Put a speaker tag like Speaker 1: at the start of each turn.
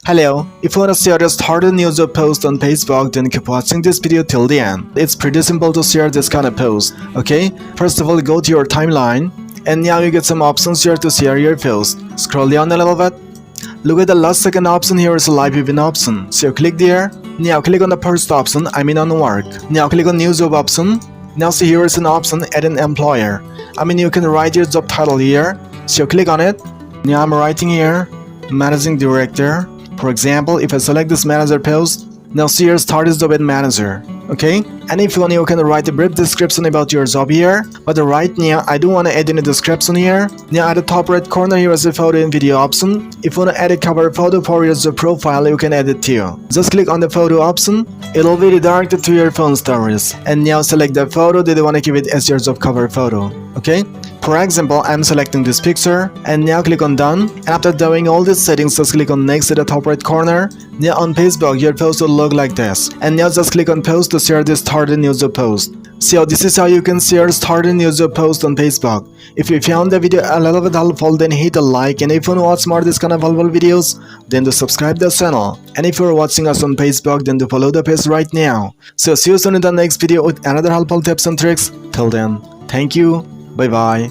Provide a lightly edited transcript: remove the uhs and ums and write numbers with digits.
Speaker 1: Hello, if you want to share a started news or post on Facebook, then keep watching this video till the end. It's pretty simple to share this kind of post, okay? First of all, go to your timeline, and now you get some options here to share your post. Scroll down a little bit. Look at the last second option. Here is a live event option. So click there. Now click on the first option, on work. Now click on new job option. Now see here is an option, add an employer. You can write your job title here. So click on it. Now I'm writing here, managing director. For example, if I select this manager post, now see here start this job at manager, okay? And if you want, you can write a brief description about your job here. But right now, I don't want to add any description here. Now at the top right corner, here is a photo and video option. If you want to add a cover photo for your job profile, you can add it too. Just click on the photo option. It'll be redirected to your phone stories. And now select the photo that you want to give it as your job cover photo, okay? For example, I'm selecting this picture, and now click on done. And after doing all these settings, just click on next at the top right corner. Now on Facebook, your post will look like this. And now just click on post to share this started news or post. So this is how you can share started news or post on Facebook. If you found the video a little bit helpful, then hit a like, and if you want to watch more this kind of helpful videos, then do subscribe the channel. And if you're watching us on Facebook, then do follow the page right now. So see you soon in the next video with another helpful tips and tricks. Till then, thank you. Bye bye.